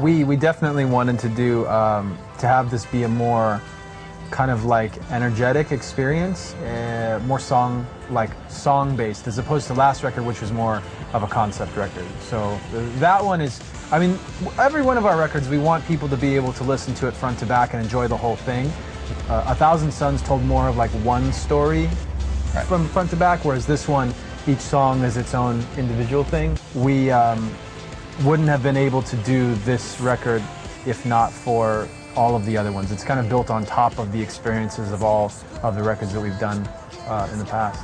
We definitely wanted to do to have this be a more kind of like energetic experience, more song based, as opposed to last record, which was more of a concept record. So that one is, I mean, every one of our records, we want people to be able to listen to it front to back and enjoy the whole thing. A Thousand Suns told more of like one story from front to back, whereas this one, each song is its own individual thing. We wouldn't have been able to do this record if not for all of the other ones. It's kind of built on top of the experiences of all of the records that we've done in the past.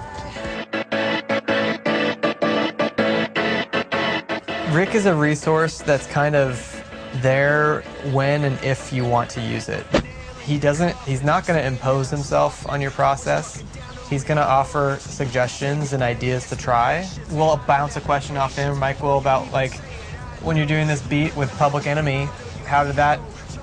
Rick is a resource that's kind of there when and if you want to use it. He's not going to impose himself on your process. He's going to offer suggestions and ideas to try. We'll bounce a question off him, Mike will, about like, when you're doing this beat with Public Enemy, how did that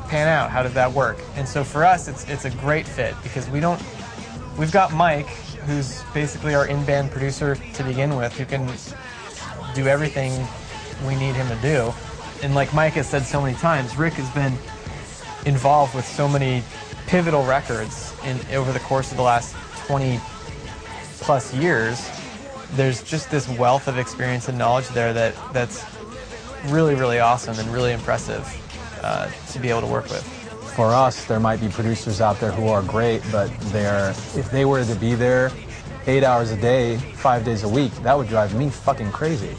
pan out? How did that work? And so for us, it's a great fit because we've got Mike, who's basically our in-band producer to begin with, who can do everything we need him to do. And like Mike has said so many times, Rick has been involved with so many pivotal records over the course of the last 20 plus years. There's just this wealth of experience and knowledge there that's really, really awesome and really impressive to be able to work with. For us, there might be producers out there who are great, but if they were to be there 8 hours a day, 5 days a week, that would drive me fucking crazy.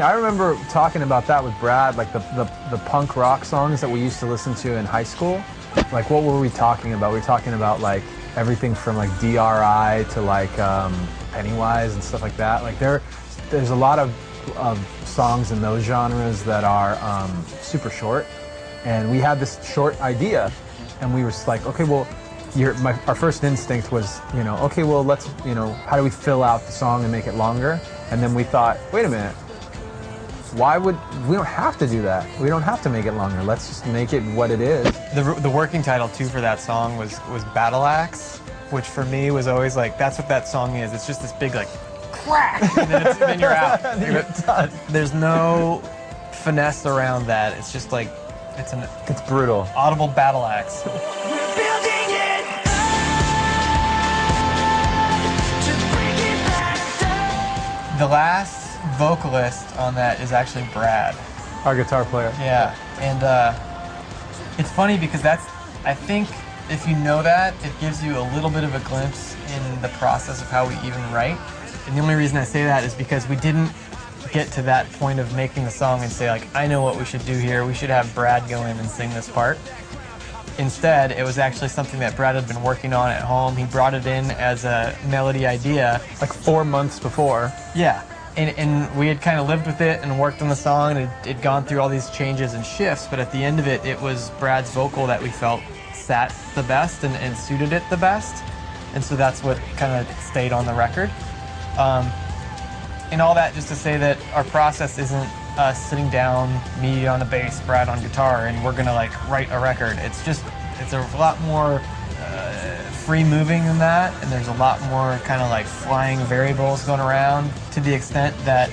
I remember talking about that with Brad, like the punk rock songs that we used to listen to in high school. Like, what were we talking about? We were talking about like everything from like DRI to like Pennywise and stuff like that. Like there's a lot of songs in those genres that are super short, and we had this short idea, and we were just like, okay, well, our first instinct was, okay, well, let's, how do we fill out the song and make it longer? And then we thought, wait a minute. We don't have to do that. We don't have to make it longer. Let's just make it what it is. The working title too for that song was Battle Axe, which for me was always like, that's what that song is. It's just this big like crack, and then you're out. You're done. There's no finesse around that. It's just like, it's brutal. Audible battle axe. The last vocalist on that is actually Brad, our guitar player. Yeah, and it's funny because I think if you know that, it gives you a little bit of a glimpse in the process of how we even write. And the only reason I say that is because we didn't get to that point of making the song and say like, I know what we should do here. We should have Brad go in and sing this part. Instead, it was actually something that Brad had been working on at home. He brought it in as a melody idea. Like 4 months before. Yeah. And we had kind of lived with it and worked on the song, and it'd gone through all these changes and shifts, but at the end of it, it was Brad's vocal that we felt sat the best and suited it the best. And so that's what kind of stayed on the record. And all that just to say that our process isn't us sitting down, me on the bass, Brad on guitar, and we're gonna like write a record. It's a lot more free moving than that, and there's a lot more kind of like flying variables going around, to the extent that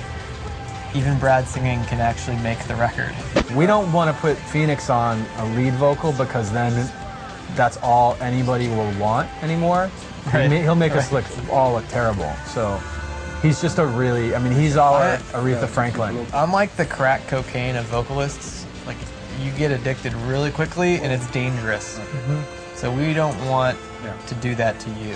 even Brad singing can actually make the record. We don't want to put Phoenix on a lead vocal because then that's all anybody will want anymore. Right. He'll make us all look terrible. So he's just he's our Aretha Franklin. I'm like the crack cocaine of vocalists. Like, you get addicted really quickly and it's dangerous. So we don't want to do that to you.